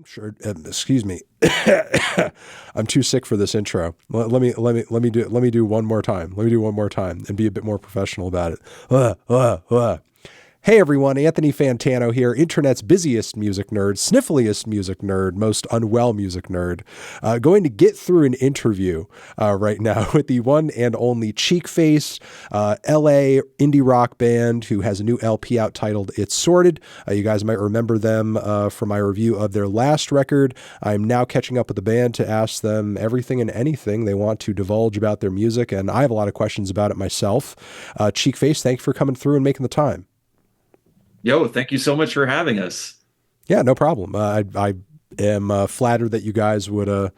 Sure. Excuse me. I'm too sick for this intro. Let me do one more time. Let me do one more time and be a bit more professional about it. Hey everyone, Anthony Fantano here, internet's busiest music nerd, sniffliest music nerd, most unwell music nerd, going to get through an interview right now with the one and only Cheekface, LA indie rock band who has a new LP out titled It's Sorted. You guys might remember them from my review of their last record. I'm now catching up with the band to ask them everything and anything they want to divulge about their music, and I have a lot of questions about it myself. Cheekface, thanks for coming through and making the time. Yo, thank you so much for having us. Yeah, no problem. I am flattered that you guys would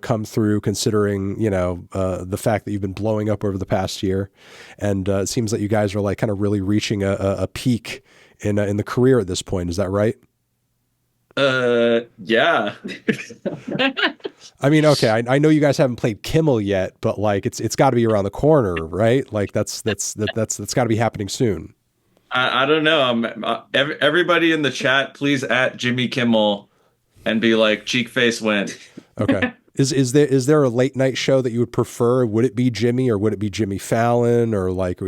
come through, considering the fact that you've been blowing up over the past year, and it seems that you guys are like kind of really reaching a peak in the career at this point. Is that right? Yeah. I mean, okay, I know you guys haven't played Kimmel yet, but like it's got to be around the corner, right? Like that's got to be happening soon. I don't know. Everybody in the chat, please at Jimmy Kimmel and be like, Cheekface went. Okay. Is there a late night show that you would prefer? Would it be Jimmy or would it be Jimmy Fallon, or like, do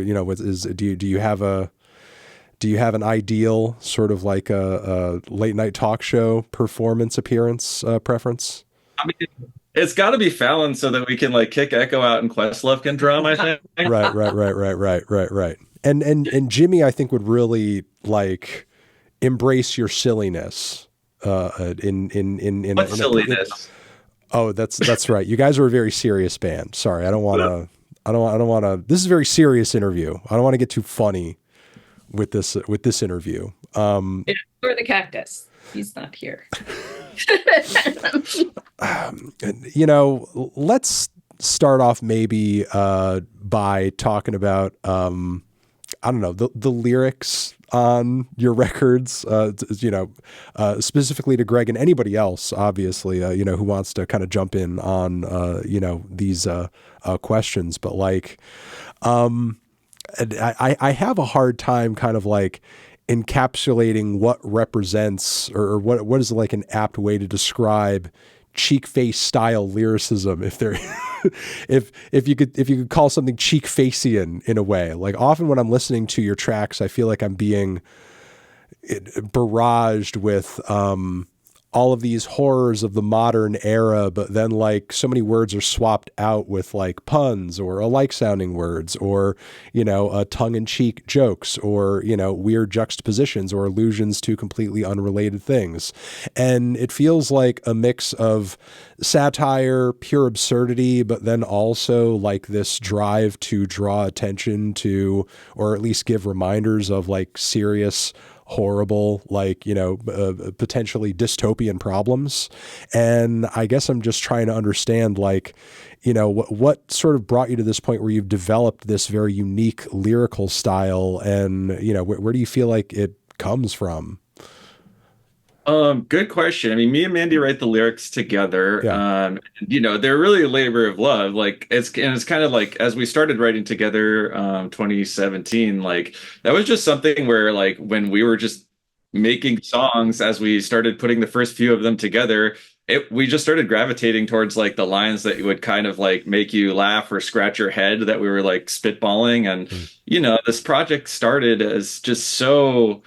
you have an ideal sort of like a late night talk show performance appearance preference? I mean, it's got to be Fallon so that we can like kick Echo out and Questlove can drum, I think. Right. And Jimmy, I think, would really like embrace your silliness. What silliness? Oh, that's right. You guys are a very serious band. Sorry, I don't want to. I don't want to. This is a very serious interview. I don't want to get too funny with this interview. Yeah, or the cactus. He's not here. Let's start off maybe by talking about I don't know, the lyrics on your records, specifically to Greg and anybody else, obviously, who wants to kind of jump in on, these questions. But like, I have a hard time kind of like encapsulating what represents, or what is like an apt way to describe Cheekface style lyricism, if there if you could call something Cheekfacian in a way. Like, often when I'm listening to your tracks, I feel like I'm being barraged with all of these horrors of the modern era, but then like so many words are swapped out with like puns or alike sounding words, or tongue-in-cheek jokes, or weird juxtapositions or allusions to completely unrelated things. And it feels like a mix of satire, pure absurdity, but then also like this drive to draw attention to, or at least give reminders of like serious, horrible, like, potentially dystopian problems. And I guess I'm just trying to understand, like, what sort of brought you to this point where you've developed this very unique lyrical style, and, where do you feel like it comes from? Good question. I mean, me and Mandy write the lyrics together. Yeah. They're really a labor of love. Like it's kind of like as we started writing together, 2017, like that was just something where like when we were just making songs, as we started putting the first few of them together, we just started gravitating towards like the lines that would kind of like make you laugh or scratch your head that we were like spitballing. And, this project started as just so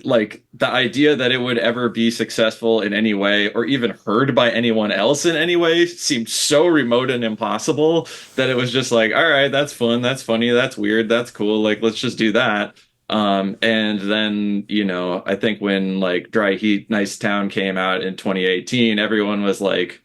like the idea that it would ever be successful in any way or even heard by anyone else in any way seemed so remote and impossible that it was just like, all right, that's fun, that's funny, that's weird, that's cool, like let's just do that. And then I think when like Dry Heat Nice Town came out in 2018, everyone was like,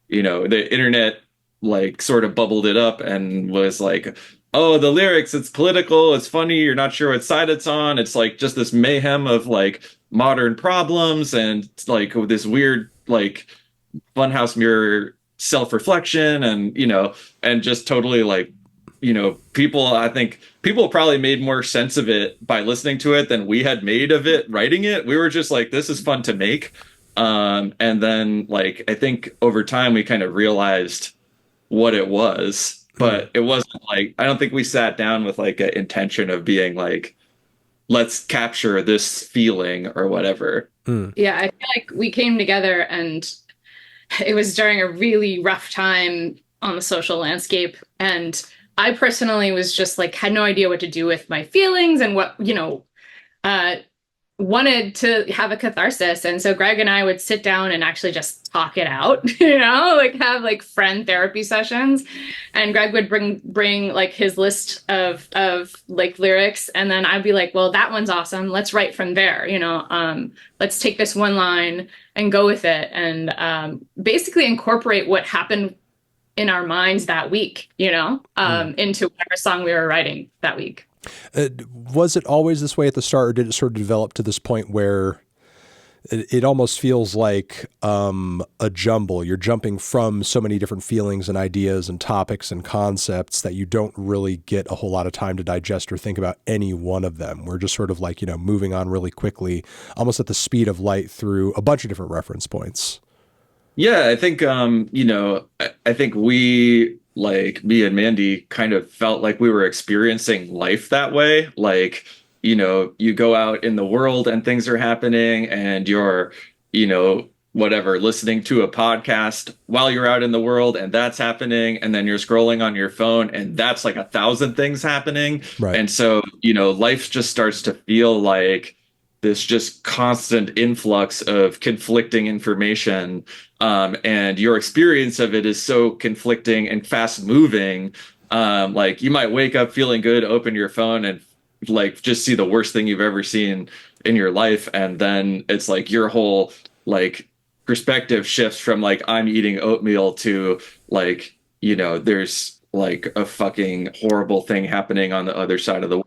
the internet like sort of bubbled it up and was like, oh, the lyrics, it's political, it's funny, you're not sure what side it's on. It's like just this mayhem of like modern problems and like this weird like funhouse mirror self-reflection, and and just totally like I think people probably made more sense of it by listening to it than we had made of it writing it. We were just like, this is fun to make. And then like I think over time we kind of realized what it was, but it wasn't like, I don't think we sat down with like an intention of being like, let's capture this feeling or whatever. Yeah, I feel like we came together and it was during a really rough time on the social landscape. And I personally was just like, had no idea what to do with my feelings and what, uh, wanted to have a catharsis. And so Greg and I would sit down and actually just talk it out, like have like friend therapy sessions. And Greg would bring like his list of like lyrics. And then I'd be like, well, that one's awesome. Let's write from there, let's take this one line and go with it. And basically incorporate what happened in our minds that week, into whatever song we were writing that week. Was it always this way at the start, or did it sort of develop to this point where it almost feels like a jumble? You're jumping from so many different feelings and ideas and topics and concepts that you don't really get a whole lot of time to digest or think about any one of them. We're just sort of like, moving on really quickly, almost at the speed of light through a bunch of different reference points. Yeah, I think I think we, like me and Mandy, kind of felt like we were experiencing life that way. Like, you go out in the world and things are happening and you're, whatever, listening to a podcast while you're out in the world and that's happening, and then you're scrolling on your phone and that's like 1,000 things happening. Right. And so, life just starts to feel like this just constant influx of conflicting information. And your experience of it is so conflicting and fast moving. Like you might wake up feeling good, open your phone and like just see the worst thing you've ever seen in your life. And then it's like your whole like perspective shifts from like, I'm eating oatmeal to like, there's like a fucking horrible thing happening on the other side of the world.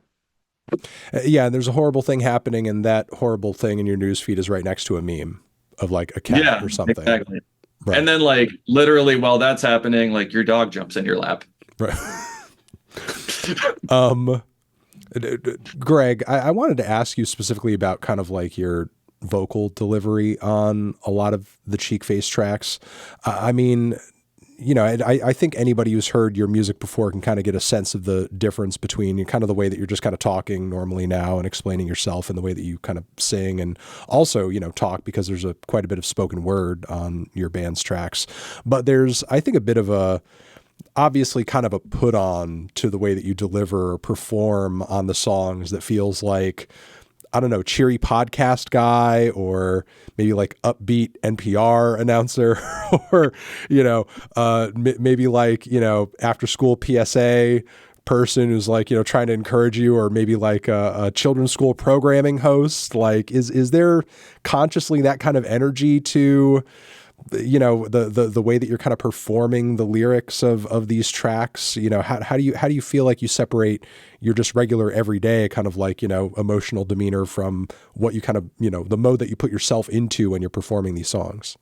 Yeah, and there's a horrible thing happening, and that horrible thing in your newsfeed is right next to a meme of like a cat or something. Exactly. Right. And then like literally while that's happening, like your dog jumps in your lap. Right. Greg, I wanted to ask you specifically about kind of like your vocal delivery on a lot of the Cheekface tracks. I mean, I think anybody who's heard your music before can kind of get a sense of the difference between kind of the way that you're just kind of talking normally now and explaining yourself and the way that you kind of sing and also, talk, because there's quite a bit of spoken word on your band's tracks. But there's, I think, a bit of obviously kind of a put on to the way that you deliver or perform on the songs that feels like, I don't know, cheery podcast guy or maybe like upbeat NPR announcer or, maybe like, after school PSA person who's like, trying to encourage you, or maybe like a children's school programming host. Like, is there consciously that kind of energy to, the way that you're kind of performing the lyrics of these tracks? How do you feel like you separate your just regular everyday kind of like, emotional demeanor from what you kind of, the mode that you put yourself into when you're performing these songs?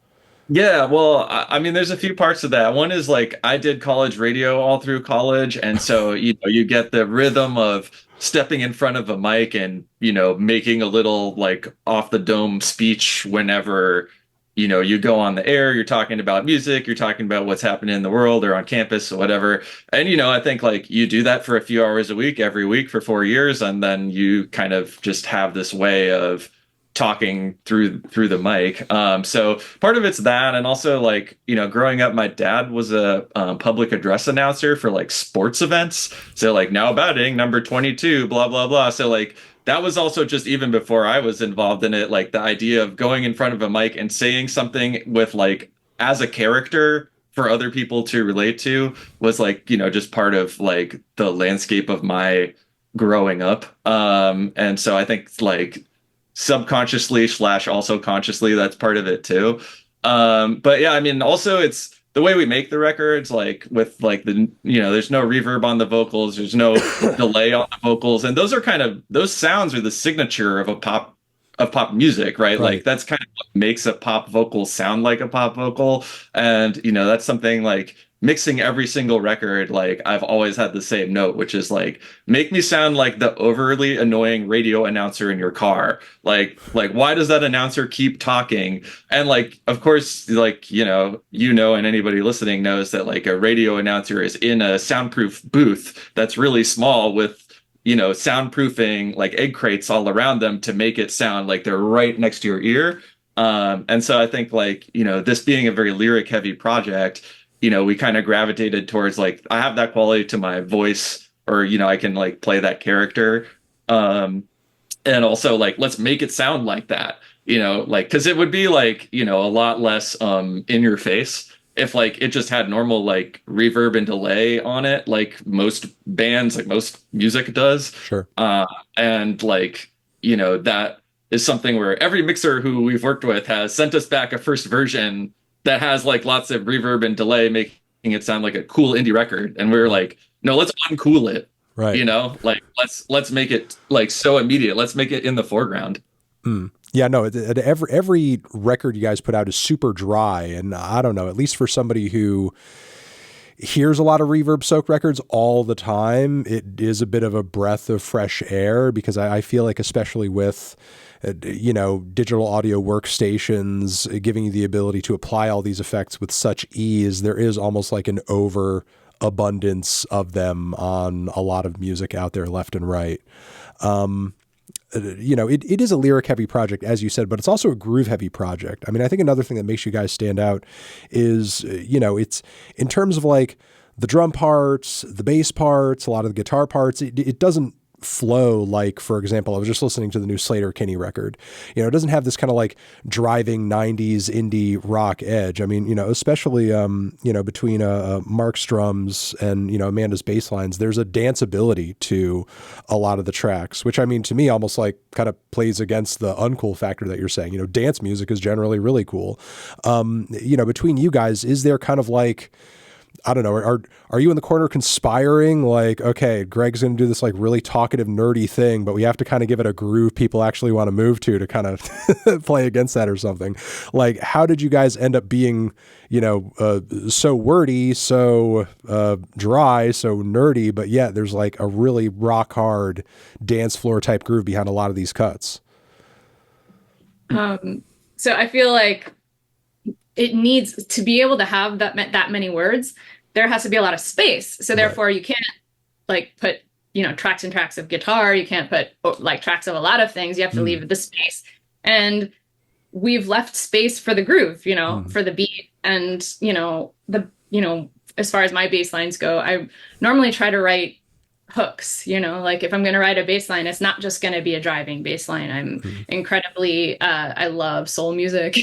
Yeah, well, I mean, there's a few parts of that. One is like I did college radio all through college, and so you get the rhythm of stepping in front of a mic and making a little like off the dome speech whenever you go on the air, you're talking about music, you're talking about what's happening in the world or on campus or whatever. And, I think like you do that for a few hours a week, every week for 4 years. And then you kind of just have this way of talking through the mic. So part of it's that. And also like, growing up, my dad was a public address announcer for like sports events. So like now batting number 22, blah, blah, blah. So like, that was also just even before I was involved in it, like the idea of going in front of a mic and saying something with like as a character for other people to relate to was like, just part of like the landscape of my growing up. And so I think like subconsciously / also consciously, that's part of it too. But yeah, I mean, also it's the way we make the records, like with like there's no reverb on the vocals, there's no delay on the vocals, and those sounds are the signature of pop music, right? Like that's kind of what makes a pop vocal sound like a pop vocal. And that's something like mixing every single record, like I've always had the same note, which is like, make me sound like the overly annoying radio announcer in your car. Like why does that announcer keep talking? And like, of course, like, and anybody listening knows that like a radio announcer is in a soundproof booth that's really small with soundproofing like egg crates all around them to make it sound like they're right next to your ear. And so I think like, this being a very lyric heavy project, we kind of gravitated towards like, I have that quality to my voice, or, I can like play that character. And also like, let's make it sound like that, like, cause it would be like, a lot less, in your face if like it just had normal like reverb and delay on it, like most bands, like most music does. Sure. And like, that is something where every mixer who we've worked with has sent us back a first version that has like lots of reverb and delay, making it sound like a cool indie record. And we were like, no, let's uncool it. Right. Like let's make it like so immediate. Let's make it in the foreground. Yeah, no, every record you guys put out is super dry. And I don't know, at least for somebody who hears a lot of reverb soaked records all the time, it is a bit of a breath of fresh air, because I feel like, especially with, digital audio workstations giving you the ability to apply all these effects with such ease, there is almost like an overabundance of them on a lot of music out there left and right. It is a lyric heavy project, as you said, but it's also a groove heavy project. I mean, I think another thing that makes you guys stand out is, it's in terms of like the drum parts, the bass parts, a lot of the guitar parts, it doesn't flow like, for example, I was just listening to the new Slater-Kinney record. It doesn't have this kind of like driving 90s indie rock edge. I mean, especially, between Mark's drums and, Amanda's bass lines, there's a danceability to a lot of the tracks, which, I mean, to me almost like kind of plays against the uncool factor that you're saying. Dance music is generally really cool. Between you guys, is there kind of like, I don't know, are you in the corner conspiring like, okay, Greg's going to do this like really talkative, nerdy thing, but we have to kind of give it a groove people actually want to move to kind of play against that or something? Like, how did you guys end up being, so wordy, so dry, so nerdy, but yet there's like a really rock hard dance floor type groove behind a lot of these cuts? So I feel like it needs to be able to have that many words. There has to be a lot of space. So therefore you can't like put, tracks and tracks of guitar. You can't put like tracks of a lot of things. You have to leave the space. And we've left space for the groove, for the beat. And, as far as my bass lines go, I normally try to write hooks, like if I'm going to write a bass line, it's not just going to be a driving bass line. I'm incredibly, I love soul music.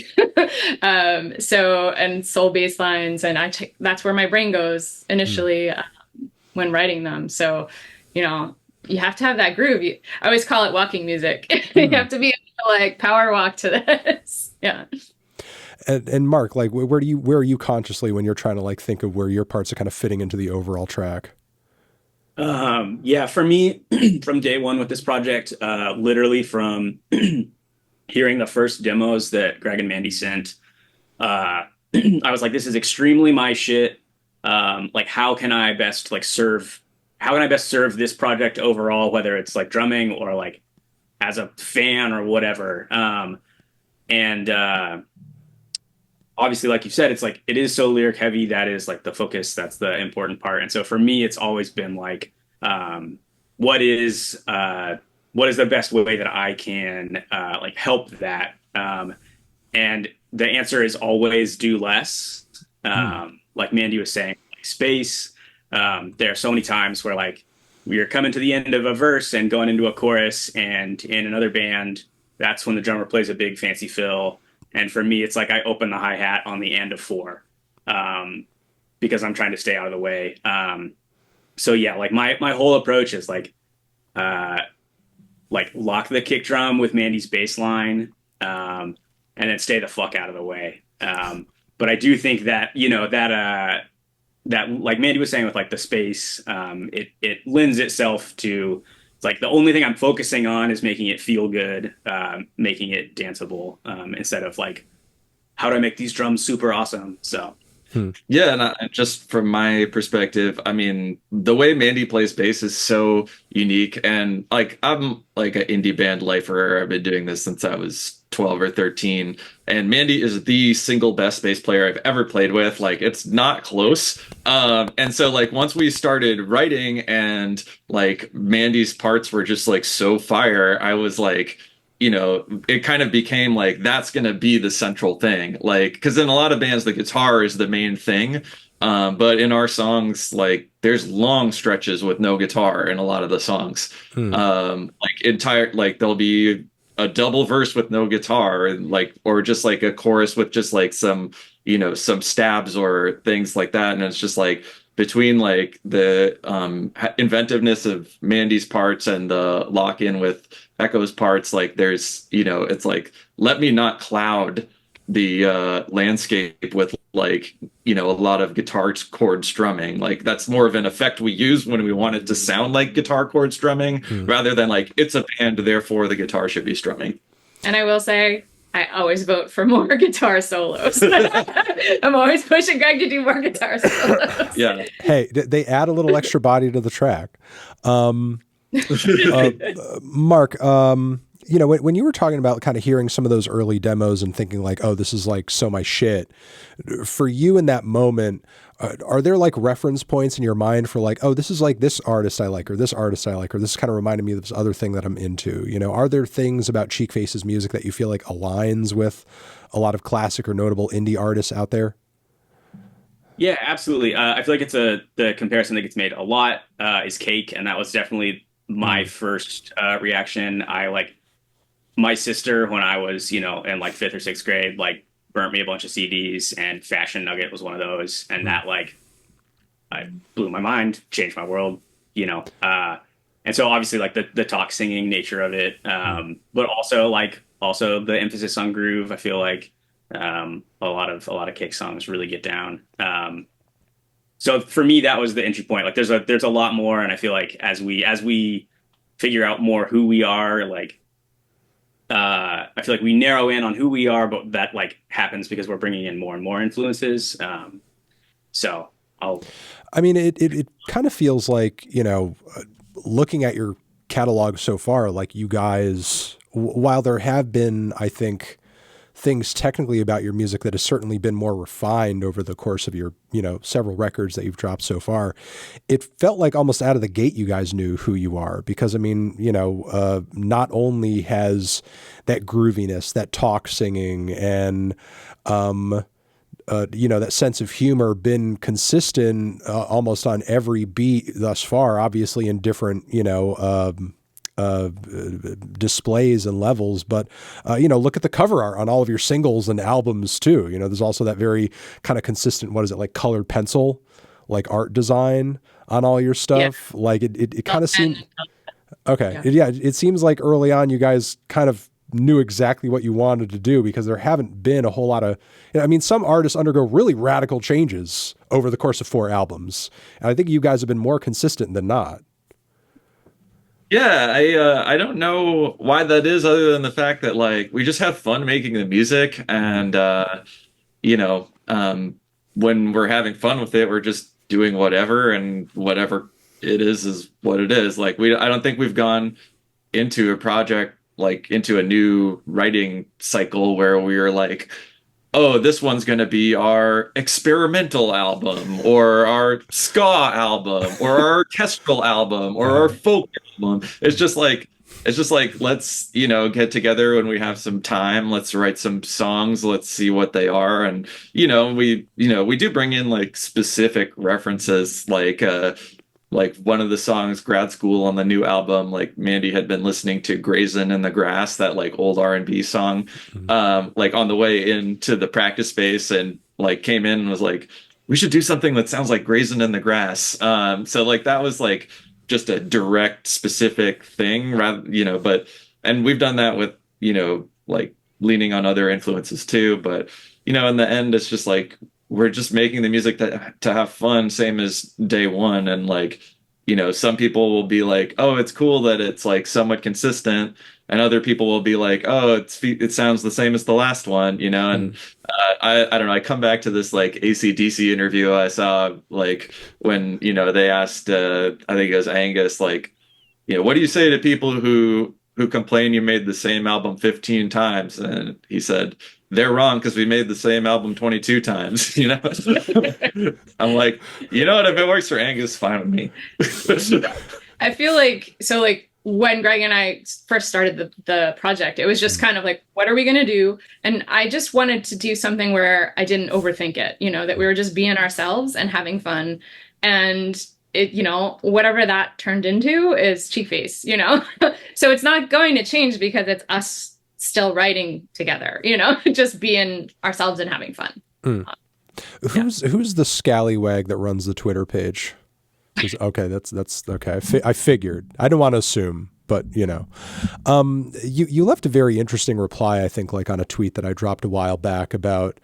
And soul bass lines, and that's where my brain goes initially when writing them. So, you have to have that groove. I always call it walking music. You have to be able to like power walk to this. Yeah. And Mark, like, where are you consciously when you're trying to like think of where your parts are kind of fitting into the overall track? For me, from day one with this project, literally from hearing the first demos that Greg and Mandy sent, I was like, this is extremely my shit. Like, how can I best serve this project overall, whether it's like drumming or like as a fan or whatever. Obviously, like you said, it's like, it is so lyric heavy. That is like the focus. That's the important part. And so for me, it's always been like, what is the best way that I can, like help that? And the answer is always do less. Like Mandy was saying, like space. There are so many times where like we are coming to the end of a verse and going into a chorus, and in another band, that's when the drummer plays a big fancy fill. And for me, it's like I open the hi-hat on the end of 4, because I'm trying to stay out of the way. So yeah, like my whole approach is like lock the kick drum with Mandy's bass line, and then stay the fuck out of the way. But I do think that, that like Mandy was saying with like the space, it lends itself to, it's like the only thing I'm focusing on is making it feel good, making it danceable, instead of like, how do I make these drums super awesome? So. Yeah, and just from my perspective, I mean, the way Mandy plays bass is so unique, and like I'm like an indie band lifer. I've been doing this since I was 12 or 13. And Mandy is the single best bass player I've ever played with. Like, it's not close. And so like once we started writing and like Mandy's parts were just like so fire, I was like, it kind of became like that's going to be the central thing. Like, because in a lot of bands, the guitar is the main thing. But in our songs, like there's long stretches with no guitar in a lot of the songs. Like there'll be a double verse with no guitar, and like, or just like a chorus with just like some, some stabs or things like that. And it's just like between like the inventiveness of Mandy's parts and the lock in with Echo's parts, like there's, it's like, let me not cloud the landscape with like, a lot of guitar chord strumming. Like that's more of an effect we use when we want it to sound like guitar chord strumming rather than like it's a band, therefore the guitar should be strumming. And I will say, I always vote for more guitar solos. I'm always pushing Greg to do more guitar solos. Yeah. Hey, they add a little extra body to the track. Mark, when you were talking about kind of hearing some of those early demos and thinking like, oh, this is like so my shit, for you in that moment, are there like reference points in your mind for like, oh, this is like this artist I like, or this artist I like, or this kind of reminded me of this other thing that I'm into? Are there things about Cheekface's music that you feel like aligns with a lot of classic or notable indie artists out there? Yeah, absolutely. I feel like it's the comparison that gets made a lot is Cake, and that was definitely my first reaction. I like my sister when I was, in like 5th or 6th grade, like burnt me a bunch of CDs, and Fashion Nugget was one of those, and that like I blew my mind, changed my world, and so obviously like the talk singing nature of it, but also the emphasis on groove. I feel like a lot of Cake songs really get down. So for me, that was the entry point. Like there's a lot more, and I feel like as we figure out more who we are, like I feel like we narrow in on who we are, but that like happens because we're bringing in more and more influences. It kind of feels like, looking at your catalog so far, like you guys, while there have been, I think, things technically about your music that has certainly been more refined over the course of your, several records that you've dropped so far, it felt like almost out of the gate you guys knew who you are. Because, not only has that grooviness, that talk singing, and, that sense of humor been consistent almost on every beat thus far, obviously in different, displays and levels, but look at the cover art on all of your singles and albums too. There's also that very kind of consistent, what is it, like colored pencil, like art design on all your stuff. Yeah. Like it kind of seemed okay. It seems like early on you guys kind of knew exactly what you wanted to do, because there haven't been a whole lot of, some artists undergo really radical changes over the course of 4 albums, and I think you guys have been more consistent than not. Yeah, I don't know why that is, other than the fact that like we just have fun making the music, and when we're having fun with it, we're just doing whatever, and whatever it is what it is. Like I don't think we've gone into a project, like into a new writing cycle where we were like, oh, this one's going to be our experimental album, or our ska album, or our orchestral album, or our folk album. It's just like, let's, get together when we have some time. Let's write some songs. Let's see what they are. And, we do bring in like specific references, like one of the songs, Grad School, on the new album, like Mandy had been listening to Grazin' in the Grass, that like old R&B song, like on the way into the practice space, and like came in and was like, we should do something that sounds like Grazin' in the Grass. So like that was like just a direct specific thing, rather, and we've done that with, like leaning on other influences too. But, in the end, it's just like, we're just making the music to have fun, same as day one. And like, some people will be like, oh, it's cool that it's like somewhat consistent. And other people will be like, oh, it sounds the same as the last one, and I don't know. I come back to this like AC/DC interview I saw, like when, they asked, I think it was Angus, like, what do you say to people who who complain you made the same album 15 times. And he said, they're wrong because we made the same album 22 times, you know? I'm like, you know what? If it works for Angus, fine with me. I feel like, so like when Greg and I first started the project, it was just kind of like, what are we going to do? And I just wanted to do something where I didn't overthink it, you know, that we were just being ourselves and having fun. And it, you know, whatever that turned into is Cheekface, you know? So it's not going to change because it's us still writing together, you know, just being ourselves and having fun. Who's the scallywag that runs the Twitter page? Okay, that's okay. I figured. I don't want to assume, but you know, you left a very interesting reply, I think, like on a tweet that I dropped a while back about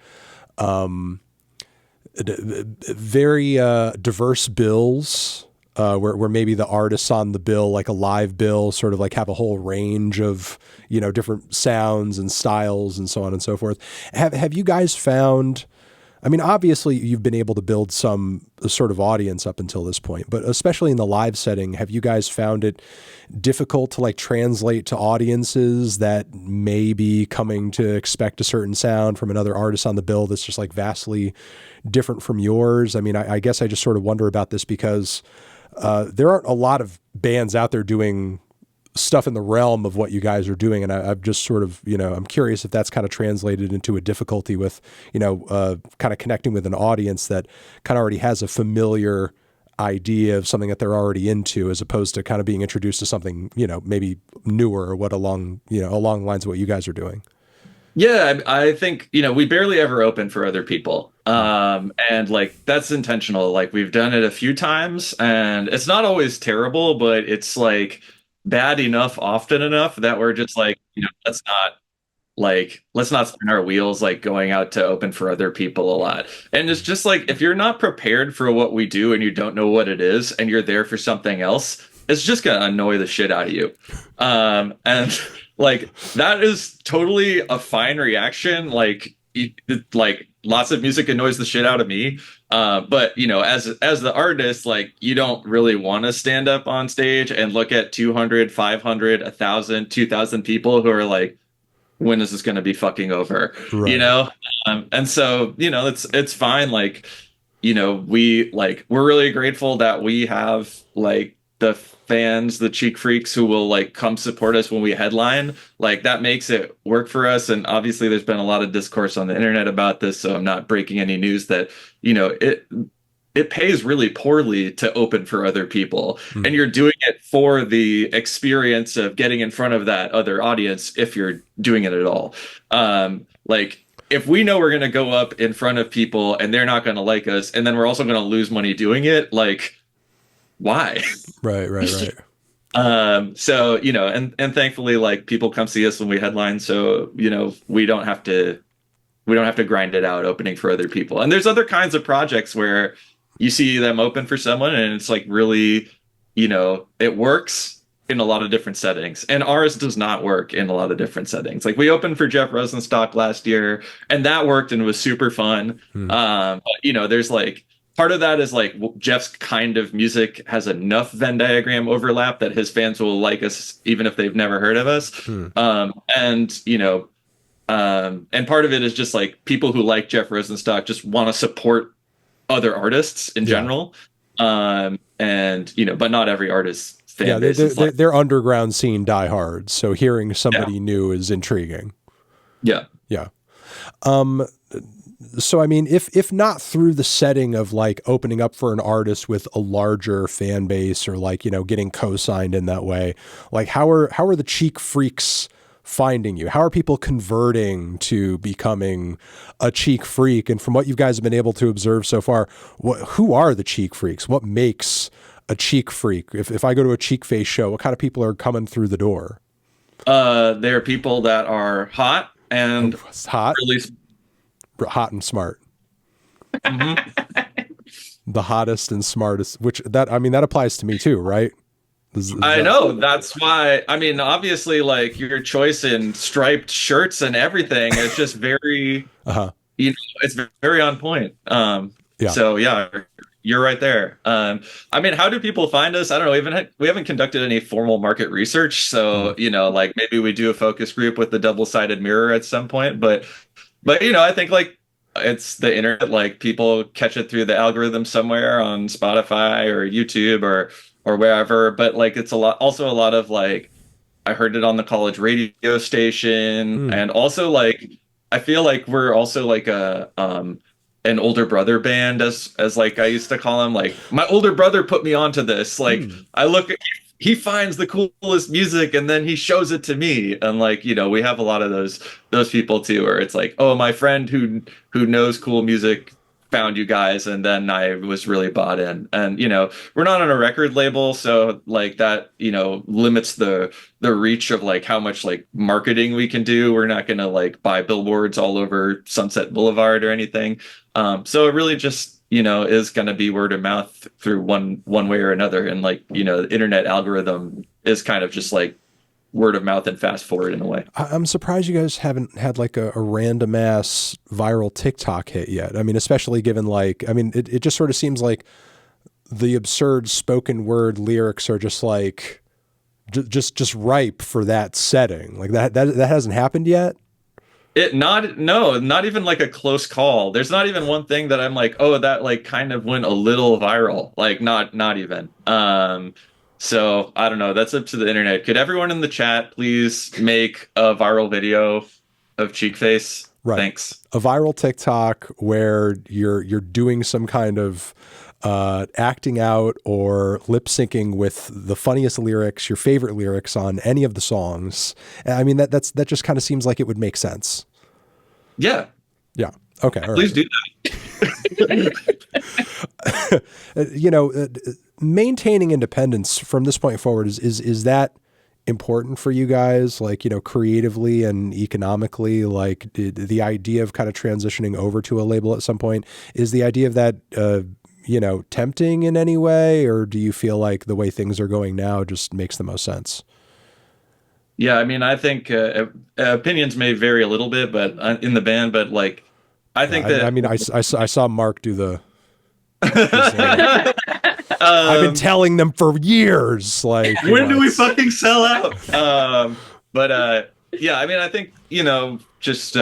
very diverse bills, where maybe the artists on the bill, like a live bill, sort of like have a whole range of, you know, different sounds and styles and so on and so forth. Have you guys found? I mean, obviously you've been able to build some sort of audience up until this point, but especially in the live setting, have you guys found it difficult to like translate to audiences that may be coming to expect a certain sound from another artist on the bill that's just like vastly different from yours? I mean, I guess I just sort of wonder about this because there aren't a lot of bands out there doing stuff in the realm of what you guys are doing. And I've just sort of, you know, I'm curious if that's kind of translated into a difficulty with, you know, kind of connecting with an audience that kind of already has a familiar idea of something that they're already into, as opposed to kind of being introduced to something, you know, maybe newer or along the lines of what you guys are doing. Yeah, I think, you know, we barely ever open for other people. And like that's intentional. Like we've done it a few times and it's not always terrible, but it's like bad enough often enough that we're just like, you know, let's not spin our wheels like going out to open for other people a lot. And it's just like if you're not prepared for what we do and you don't know what it is and you're there for something else, it's just gonna annoy the shit out of you. And like that is totally a fine reaction. Like lots of music annoys the shit out of me. But you know, as the artist, like you don't really want to stand up on stage and look at 200, 500, 1,000, 2,000 people who are like, when is this going to be fucking over? Right. You know? And so, you know, it's fine. Like, you know, we're really grateful that we have like the fans, the Cheek Freaks who will like come support us when we headline. Like that makes it work for us. And obviously there's been a lot of discourse on the internet about this, so I'm not breaking any news that, you know, it pays really poorly to open for other people. And you're doing it for the experience of getting in front of that other audience if you're doing it at all. Like if we know we're going to go up in front of people and they're not going to like us, and then we're also going to lose money doing it, like why? Right. So, you know, and thankfully like people come see us when we headline. So, you know, we don't have to grind it out opening for other people. And there's other kinds of projects where you see them open for someone and it's like really, you know, it works in a lot of different settings, and ours does not work in a lot of different settings. Like we opened for Jeff Rosenstock last year and that worked and was super fun. But you know, there's like, part of that is like Jeff's kind of music has enough Venn diagram overlap that his fans will like us even if they've never heard of us. And you know, and part of it is just like people who like Jeff Rosenstock just want to support other artists in general. And you know, but not every artist fan base is like, they're underground scene diehards, so hearing somebody new is intriguing. Yeah. So I mean, if not through the setting of like opening up for an artist with a larger fan base or like, you know, getting co-signed in that way, like how are the Cheek Freaks finding you? How are people converting to becoming a Cheek Freak? And from what you guys have been able to observe so far, who are the Cheek Freaks? What makes a Cheek Freak? If I go to a Cheekface show, what kind of people are coming through the door? There are people that are hot and really hot and smart. The hottest and smartest, which that applies to me too, right? I know. That's why, I mean, obviously like your choice in striped shirts and everything is just very, you know, it's very on point. So yeah, you're right there. I mean, how do people find us? I don't know. We haven't conducted any formal market research, so like maybe we do a focus group with the double-sided mirror at some point. But I think like it's the internet. Like people catch it through the algorithm somewhere on Spotify or YouTube or wherever. But like it's also a lot of like I heard it on the college radio station, and also like I feel like we're also like a an older brother band, as like I used to call him. Like my older brother put me onto this. Like I look at he finds the coolest music and then he shows it to me. And like, we have a lot of those people too, where it's like, oh, my friend who knows cool music found you guys, and then I was really bought in. And we're not on a record label, so like that limits the reach of like how much like marketing we can do. We're not gonna like buy billboards all over Sunset Boulevard or anything. So it really just is gonna be word of mouth through one way or another. And like the internet algorithm is kind of just like word of mouth and fast forward in a way. I'm surprised you guys haven't had like a random ass viral TikTok hit yet. I mean, especially given it just sort of seems like the absurd spoken word lyrics are just like just ripe for that setting. Like that hasn't happened yet. Not even like a close call. There's not even one thing that I'm like, oh, that like kind of went a little viral. Like not even. So I don't know. That's up to the internet. Could everyone in the chat please make a viral video of Cheekface? Right. Thanks. A viral TikTok where you're doing some kind of acting out or lip syncing with the funniest lyrics, your favorite lyrics on any of the songs. I mean, that just kind of seems like it would make sense. Yeah. Yeah. Okay. All Please right. do that. Maintaining independence from this point forward is that important for you guys, like creatively and economically? Like the idea of kind of transitioning over to a label at some point, is the idea of that tempting in any way, or do you feel like the way things are going now just makes the most sense? Yeah, I mean, I think opinions may vary a little bit, but in the band, but like I think that I mean I saw Mark do the I've been telling them for years. Like, when do we fucking sell out? Yeah, I mean, I think just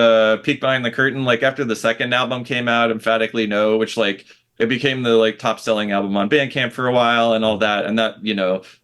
peek behind the curtain. Like after the second album came out, Emphatically No, which like it became the like top selling album on Bandcamp for a while and all that, and that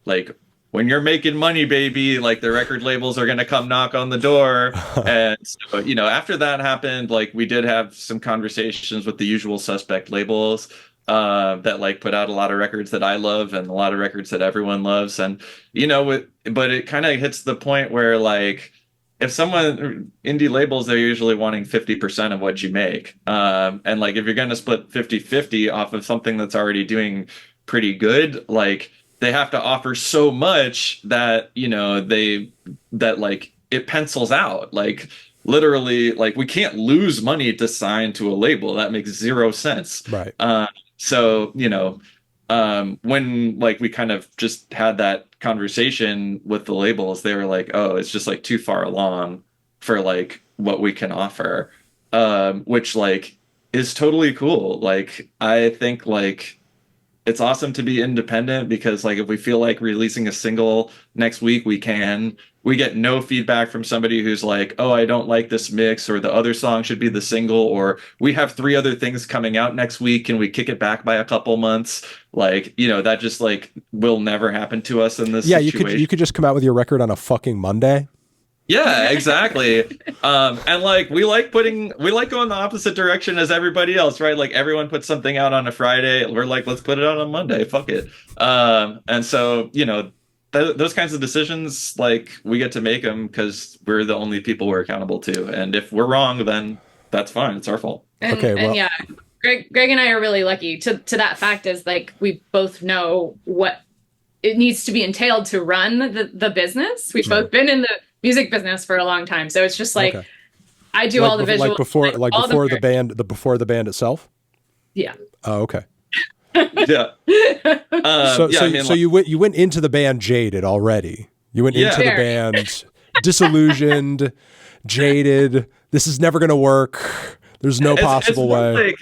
like when you're making money, baby, like the record labels are gonna come knock on the door. And so after that happened, like we did have some conversations with the usual suspect labels. That like put out a lot of records that I love and a lot of records that everyone loves. And, but it kind of hits the point where like, if someone indie labels, they're usually wanting 50% of what you make. And like, if you're going to split 50-50 off of something that's already doing pretty good, like they have to offer so much that, that like it pencils out. Like literally, like we can't lose money to sign to a label. That makes zero sense. Right. So, when like we kind of just had that conversation with the labels, they were like, oh, it's just like too far along for like what we can offer, which like is totally cool. Like, I think like it's awesome to be independent because like if we feel like releasing a single next week, we get no feedback from somebody who's like, oh, I don't like this mix, or the other song should be the single, or we have 3 other things coming out next week. Can we kick it back by a couple months? Like, that just like will never happen to us in this situation. You could just come out with your record on a fucking Monday. Yeah, exactly. And like we like going the opposite direction as everybody else, right? Like everyone puts something out on a Friday. We're like, let's put it out on Monday. Fuck it. And so, those kinds of decisions, like we get to make them because we're the only people we're accountable to. And if we're wrong, then that's fine. It's our fault. And yeah, Greg and I are really lucky to that fact is like, we both know what it needs to be entailed to run the business. We've both been in the music business for a long time. So it's just like, I do all the visuals. Before the band itself? Yeah. Oh, okay. Yeah. So you went into the band jaded already. You went into the band disillusioned, jaded. This is never going to work. There's no possible way.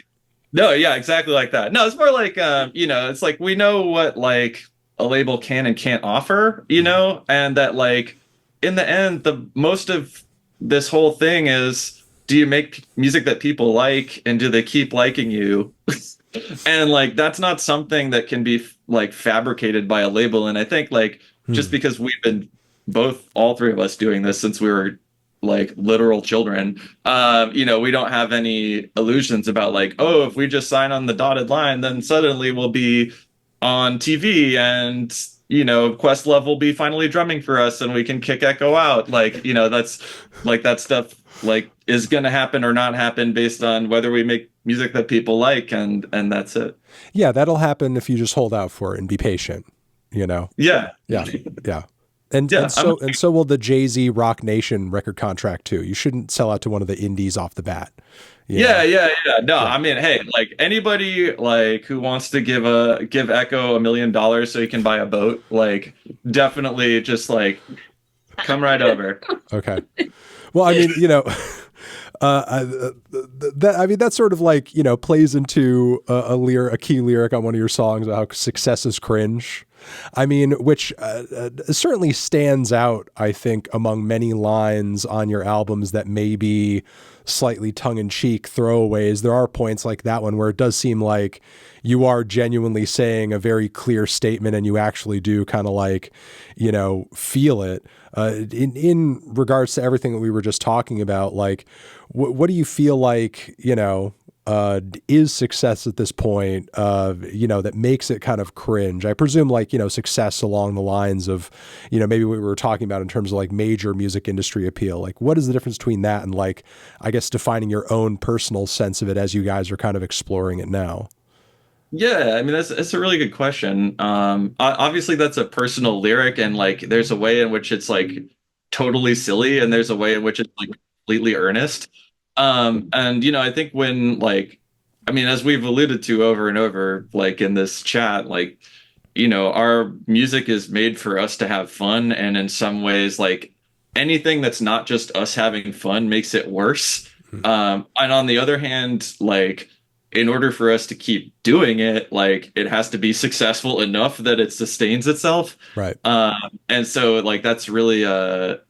No, yeah, exactly like that. No, it's more like it's like we know what like a label can and can't offer, and that like in the end, the most of this whole thing is, do you make music that people like and do they keep liking you? And like that's not something that can be like fabricated by a label. And I think like just Hmm. because we've been both all three of us doing this since we were like literal children, we don't have any illusions about like, oh, if we just sign on the dotted line, then suddenly we'll be on TV and Questlove will be finally drumming for us and we can kick Echo out. Like, that's like that stuff like is gonna happen or not happen based on whether we make music that people like, and that's it. Yeah, that'll happen if you just hold out for it and be patient, you know? Yeah. Yeah. Yeah. And Yeah. and so will the Jay-Z Rock Nation record contract too. You shouldn't sell out to one of the indies off the bat. You Yeah, know? yeah, yeah. No, Yeah. I mean, hey, like anybody like who wants to give Echo $1 million so he can buy a boat, like definitely just like come right over. Okay. Well, I mean, I mean, that's sort of like, plays into a key lyric on one of your songs about how success is cringe. I mean, which certainly stands out, I think, among many lines on your albums that may be slightly tongue-in-cheek throwaways. There are points like that one where it does seem like you are genuinely saying a very clear statement and you actually do kind of like, feel it. In regards to everything that we were just talking about, like, what do you feel like, is success at this point, that makes it kind of cringe? I presume like, success along the lines of, maybe what we were talking about in terms of like major music industry appeal. Like what is the difference between that and like, I guess defining your own personal sense of it as you guys are kind of exploring it now? Yeah, I mean that's a really good question. Obviously that's a personal lyric, and like there's a way in which it's like totally silly, and there's a way in which it's like completely earnest. And I think when like, I mean, as we've alluded to over and over, like in this chat, like our music is made for us to have fun, and in some ways, like anything that's not just us having fun makes it worse. And on the other hand, like in order for us to keep doing it, like it has to be successful enough that it sustains itself. Right. And so like that's really a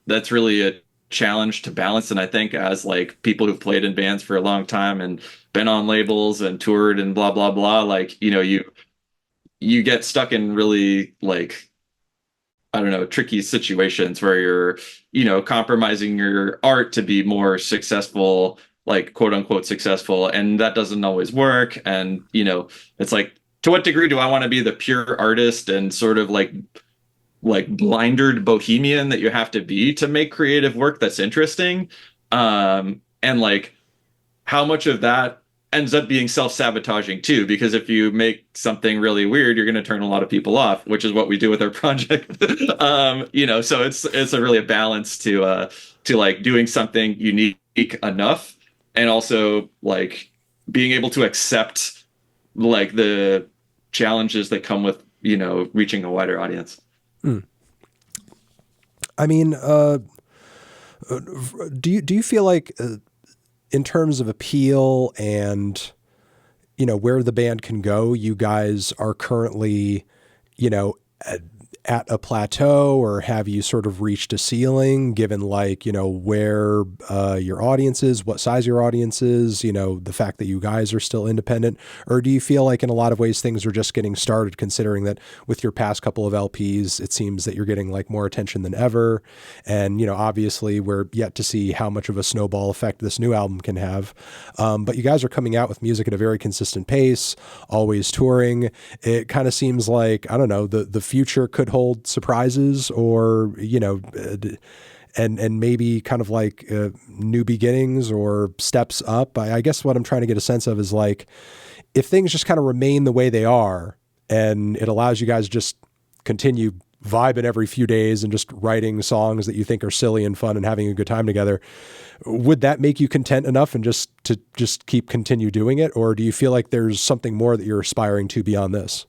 challenge to balance. And I think as like people who've played in bands for a long time and been on labels and toured and blah blah blah, like you get stuck in really like I don't know, tricky situations where you're, compromising your art to be more successful, like quote unquote successful, and that doesn't always work. And, it's like, to what degree do I want to be the pure artist and sort of like blindered bohemian that you have to be to make creative work that's interesting? And like how much of that ends up being self-sabotaging too, because if you make something really weird, you're going to turn a lot of people off, which is what we do with our project. So it's a really a balance to like doing something unique enough and also like being able to accept like the challenges that come with reaching a wider audience. Hmm. I mean, do you feel like in terms of appeal and where the band can go, you guys are currently at a plateau, or have you sort of reached a ceiling given like, where your audience is, what size your audience is, the fact that you guys are still independent? Or do you feel like in a lot of ways things are just getting started, considering that with your past couple of LPs, it seems that you're getting like more attention than ever? And, obviously we're yet to see how much of a snowball effect this new album can have. But you guys are coming out with music at a very consistent pace, always touring. It kind of seems like, I don't know, the future could hold surprises, or and maybe kind of like new beginnings or steps up. I guess what I'm trying to get a sense of is like, if things just kind of remain the way they are and it allows you guys to just continue vibing every few days and just writing songs that you think are silly and fun and having a good time together, would that make you content enough and just continue doing it? Or do you feel like there's something more that you're aspiring to beyond this?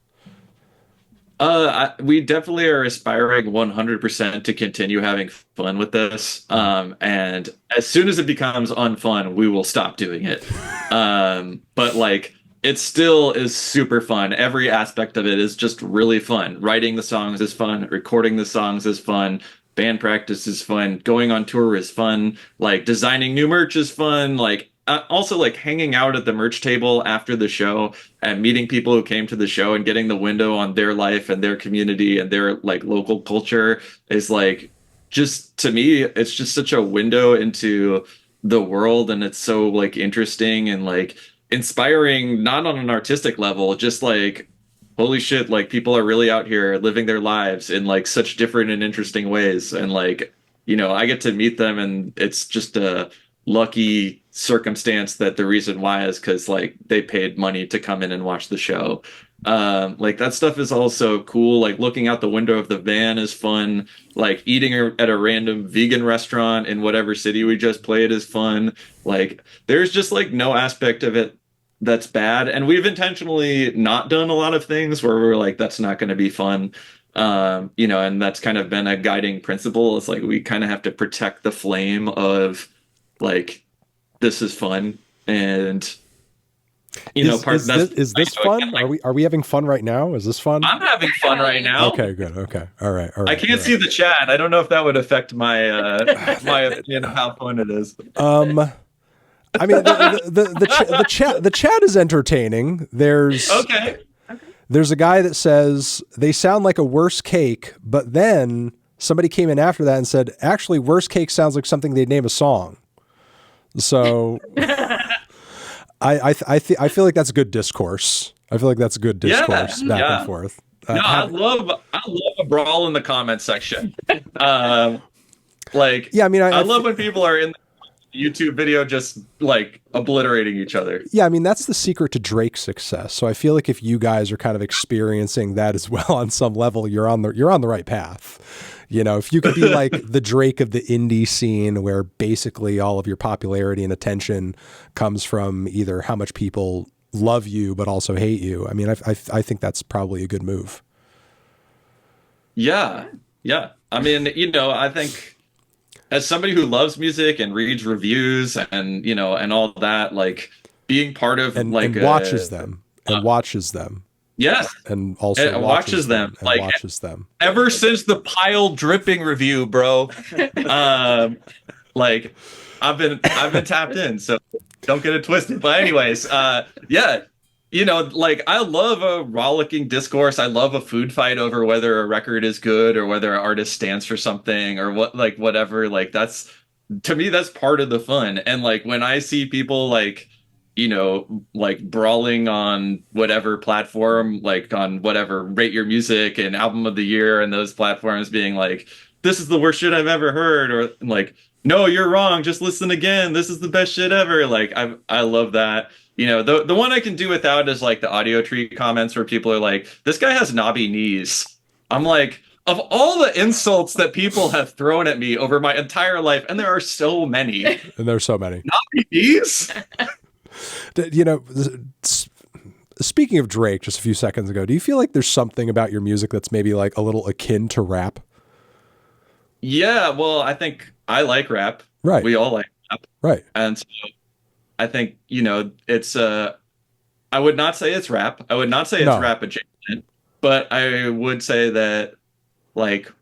We definitely are aspiring 100% to continue having fun with this. And as soon as it becomes unfun, we will stop doing it. But like, it still is super fun. Every aspect of it is just really fun. Writing the songs is fun. Recording the songs is fun. Band practice is fun. Going on tour is fun. Like designing new merch is fun. Like also like hanging out at the merch table after the show and meeting people who came to the show and getting the window on their life and their community and their like local culture is like just to me it's just such a window into the world, and it's so like interesting and like inspiring, not on an artistic level, just like holy shit, like people are really out here living their lives in like such different and interesting ways. And like, I get to meet them, and it's just a lucky circumstance that the reason why is because like they paid money to come in and watch the show. Like that stuff is also cool. Like looking out the window of the van is fun. Like eating at a random vegan restaurant in whatever city we just played is fun. Like there's just like no aspect of it that's bad. And we've intentionally not done a lot of things where we're like, that's not going to be fun. And that's kind of been a guiding principle. It's like we kind of have to protect the flame of like this is fun. And is this fun? Again, like, are we having fun right now? Is this fun? I'm having fun right now. Okay, good. Okay. All right. I can't see the chat. I don't know if that would affect my my opinion of how fun it is. I mean, the chat is entertaining. There's a guy that says they sound like a worse cake, but then somebody came in after that and said, actually, worse cake sounds like something they'd name a song. So I feel like that's good discourse. I feel like that's good discourse back and forth. I love a brawl in the comment section. I love when people are in the YouTube video just like obliterating each other. Yeah, I mean that's the secret to Drake's success. So I feel like if you guys are kind of experiencing that as well on some level, you're on the right path. If you could be like the Drake of the indie scene where basically all of your popularity and attention comes from either how much people love you but also hate you. I mean, I think that's probably a good move. Yeah. I mean, I think as somebody who loves music and reads reviews and and all that, like being part of and watches them. Yes, and also it watches them like watches them ever since the pile dripping review, bro. Like I've been tapped in, so don't get it twisted. But anyways, like I love a rollicking discourse. I love a food fight over whether a record is good or whether an artist stands for something or whatever. Like that's, to me, that's part of the fun. And like when I see people like, like brawling on whatever platform, like on whatever Rate Your Music and Album of the Year and those platforms being like, this is the worst shit I've ever heard, or like, no, you're wrong, just listen again, this is the best shit ever. Like I love that. The one I can do without is like the Audio Tree comments where people are like, this guy has knobby knees. I'm like, of all the insults that people have thrown at me over my entire life, and there are so many. And there's so many. Knobby knees? Speaking of Drake, just a few seconds ago, do you feel like there's something about your music that's maybe like a little akin to rap? Yeah, well, I think I like rap. Right. We all like rap. Right. And so I think, it's I would not say it's rap. I would not say it's rap adjacent, but I would say that like,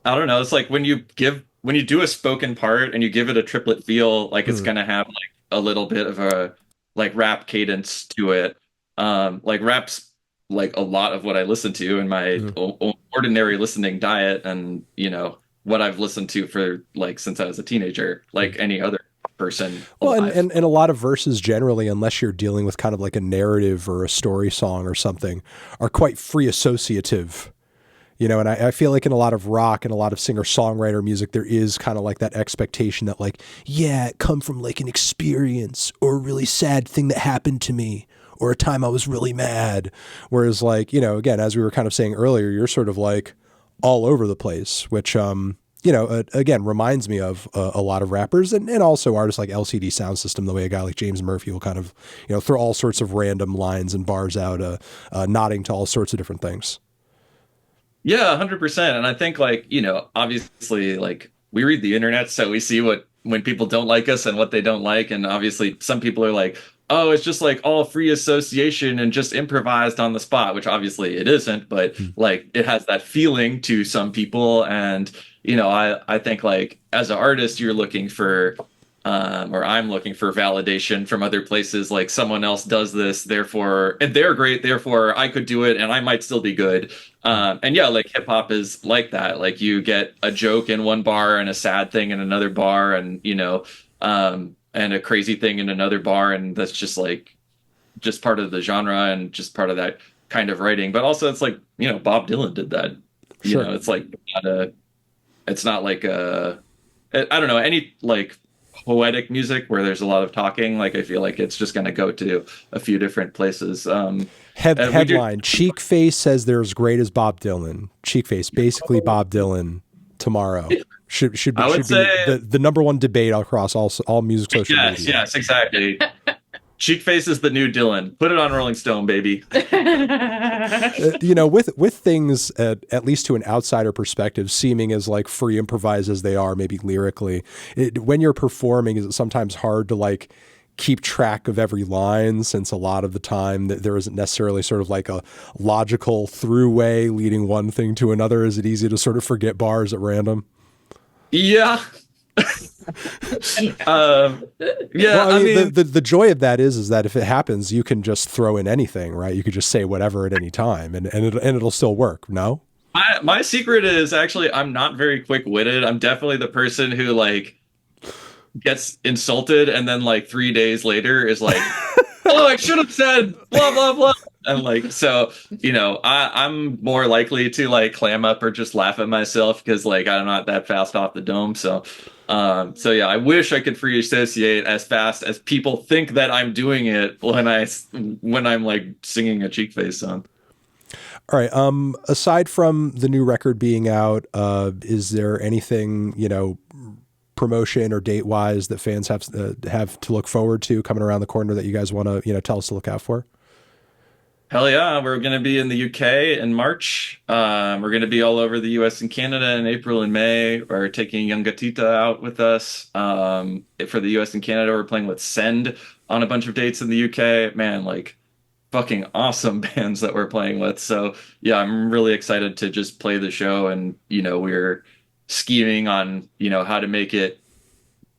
I don't know, it's like when you do a spoken part and you give it a triplet feel, like it's gonna have like a little bit of a like rap cadence to it. Like rap's like a lot of what I listen to in my ordinary listening diet, and what I've listened to for like since I was a teenager, like any other person. Well, and a lot of verses generally, unless you're dealing with kind of like a narrative or a story song or something, are quite free associative. And I feel like in a lot of rock and a lot of singer-songwriter music, there is kind of like that expectation that like, yeah, it come from like an experience or a really sad thing that happened to me or a time I was really mad. Whereas like, again, as we were kind of saying earlier, you're sort of like all over the place, which, again, reminds me of a lot of rappers and also artists like LCD Soundsystem, the way a guy like James Murphy will kind of, throw all sorts of random lines and bars out, nodding to all sorts of different things. Yeah, 100%. And I think like, obviously like we read the internet, so we see when people don't like us and what they don't like. And obviously some people are like, oh, it's just like all free association and just improvised on the spot, which obviously it isn't, but like it has that feeling to some people. And, I think like as an artist, you're looking for, or I'm looking for validation from other places, like someone else does this, therefore, and they're great, therefore I could do it and I might still be good. And yeah, like hip hop is like that. Like you get a joke in one bar and a sad thing in another bar, and, and a crazy thing in another bar, and that's just like just part of the genre and just part of that kind of writing. But also it's like, Bob Dylan did that. Sure. It's like it's not like I don't know, any like poetic music where there's a lot of talking, like I feel like it's just going to go to a few different places. Headline: Cheekface says they're as great as Bob Dylan. Cheekface, basically Bob Dylan tomorrow. Should be the number one debate across all music social media. Yes, exactly. Cheekface is the new Dylan. Put it on Rolling Stone, baby. With things at least to an outsider perspective, seeming as like free improvised as they are, maybe lyrically, when you're performing, is it sometimes hard to like keep track of every line, since a lot of the time that there isn't necessarily sort of like a logical throughway leading one thing to another? Is it easy to sort of forget bars at random? Yeah. Well, I mean, the joy of that is that if it happens, you can just throw in anything, right? You could just say whatever at any time, and it'll still work. No, my secret is actually I'm not very quick-witted. I'm definitely the person who like gets insulted and then like 3 days later is like, oh, I should have said blah blah blah. And like, so, I'm more likely to like clam up or just laugh at myself because like I'm not that fast off the dome. So yeah, I wish I could free associate as fast as people think that I'm doing it when I'm like singing a Cheekface song. All right. Aside from the new record being out, is there anything, promotion or date wise that fans have to look forward to coming around the corner that you guys want to, tell us to look out for? Hell yeah, we're going to be in the UK in March. We're going to be all over the US and Canada in April and May. We're taking Young Gatita out with us. For the US and Canada, we're playing with Send on a bunch of dates in the UK. Man, like fucking awesome bands that we're playing with. So yeah, I'm really excited to just play the show, and, we're scheming on, how to make it,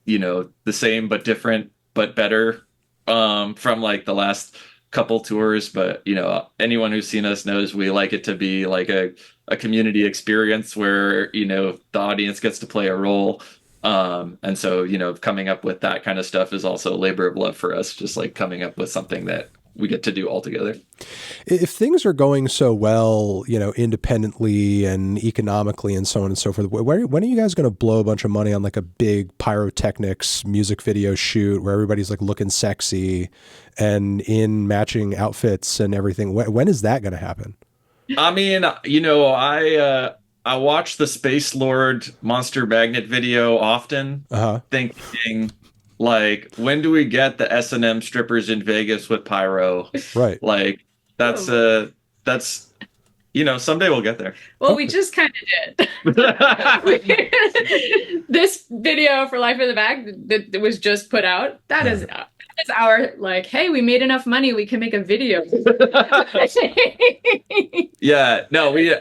the same but different but better from like the last couple tours. But anyone who's seen us knows we like it to be like a community experience where the audience gets to play a role, and so coming up with that kind of stuff is also a labor of love for us, just like coming up with something that we get to do all together. If things are going so well, independently and economically and so on and so forth, when are you guys going to blow a bunch of money on like a big pyrotechnics music video shoot where everybody's like looking sexy and in matching outfits and everything? When is that going to happen? I mean, I watch the Space Lord Monster Magnet video often, thinking, like, when do we get the S&M strippers in Vegas with pyro? Right. Like, that's someday we'll get there. Well, we just kind of did. This video for Life in the Bag that was just put out, that is our, like, hey, we made enough money, we can make a video. Yeah, no, we'd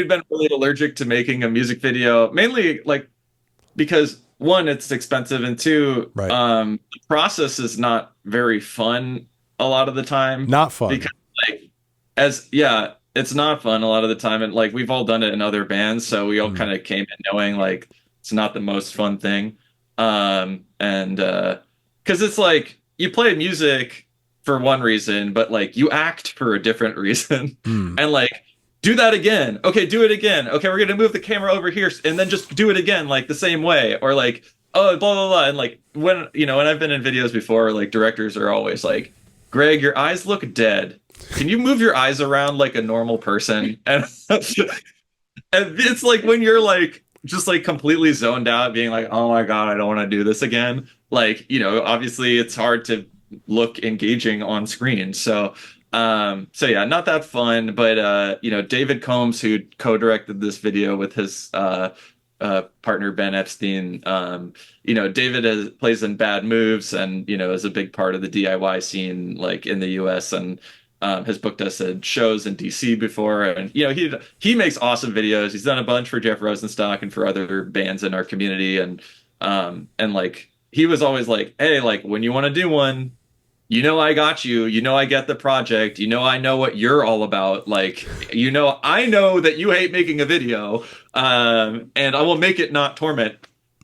been really allergic to making a music video, mainly like because one, it's expensive, and two, the process is not very fun a lot of the time. Not fun. Because it's not fun a lot of the time. And like, we've all done it in other bands, so we all kind of came in knowing like it's not the most fun thing. Because it's like you play music for one reason, but like you act for a different reason. And like, do that again. Okay, do it again. Okay, we're gonna move the camera over here, and then just do it again, like the same way, or like, oh, blah blah blah. And like when I've been in videos before, like directors are always like, Greg, your eyes look dead. Can you move your eyes around like a normal person? And it's like when you're like just like completely zoned out, being like, oh my god, I don't want to do this again. Like, obviously it's hard to look engaging on screen. So yeah, not that fun. But David Combs, who co-directed this video with his partner Ben Epstein. David plays in Bad Moves, and is a big part of the DIY scene, like in the US, and has booked us at shows in DC before. And he makes awesome videos. He's done a bunch for Jeff Rosenstock and for other bands in our community. And like he was always like, hey, like when you want to do one, I got you. I get the project. I know what you're all about. Like, I know that you hate making a video, and I will make it not torment.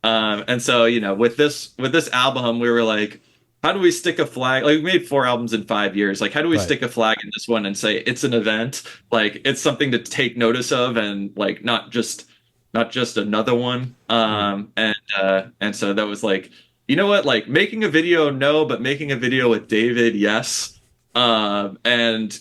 And so, with this album, we were like, how do we stick a flag? Like, we made 4 albums in 5 years. Like, how do we stick a flag in this one and say it's an event? Like, it's something to take notice of, and like not just another one. And so that was like, you know what? Like making a video, no, but making a video with David, yes. And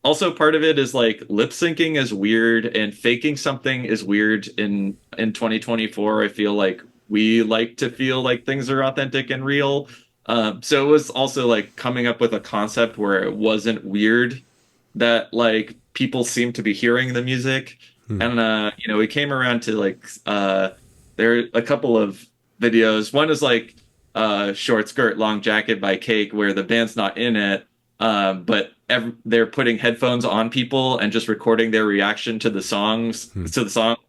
also part of it is like lip syncing is weird and faking something is weird in 2024. I feel like we like to feel like things are authentic and real. So it was also like coming up with a concept where it wasn't weird that like people seem to be hearing the music. And we came around to like there are a couple of videos. One is like Short Skirt Long Jacket by Cake, where the band's not in it, but they're putting headphones on people and just recording their reaction to the song,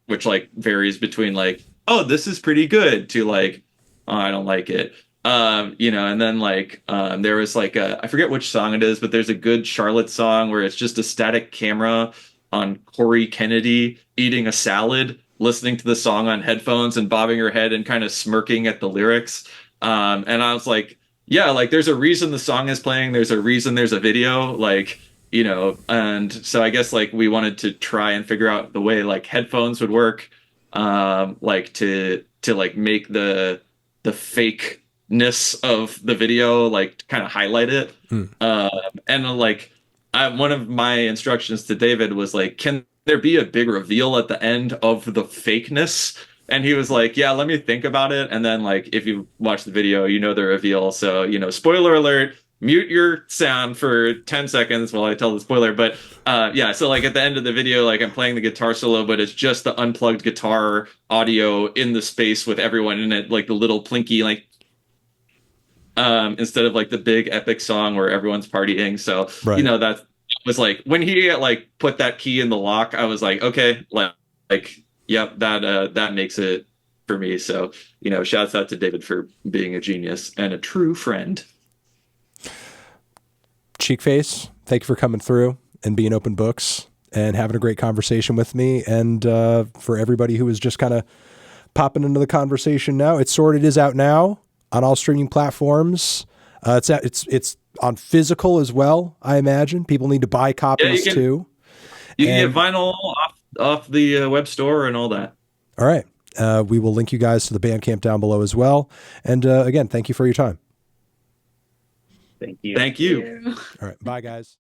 which like varies between like, oh, this is pretty good, to like, oh, I don't like it. And then like there was like I forget which song it is, but there's a good Charlotte song where it's just a static camera on Corey Kennedy eating a salad, listening to the song on headphones and bobbing her head and kind of smirking at the lyrics. And I was like, yeah, like there's a reason the song is playing. There's a reason there's a video, like, and so I guess like we wanted to try and figure out the way like headphones would work, like to like make the fakeness of the video, like kind of highlight it. And like one of my instructions to David was like, can there be a big reveal at the end of the fakeness? And he was like, yeah, let me think about it. And then like, if you watch the video, the reveal. So, spoiler alert, mute your sound for 10 seconds while I tell the spoiler. But yeah, so like at the end of the video, like I'm playing the guitar solo, but it's just the unplugged guitar audio in the space with everyone in it, like the little plinky, like instead of like the big epic song where everyone's partying. So, that was like when he like put that key in the lock, I was like, okay, like yep, that makes it for me. So, shouts out to David for being a genius and a true friend. Cheekface, thank you for coming through and being open books and having a great conversation with me. And for everybody who is just kind of popping into the conversation now, It's Sorted is out now on all streaming platforms. It's on physical as well, I imagine. People need to buy copies too. You can get vinyl off the web store and all that. All right. We will link you guys to the Bandcamp down below as well. And again, thank you for your time. Thank you. Thank you. All right. Bye, guys.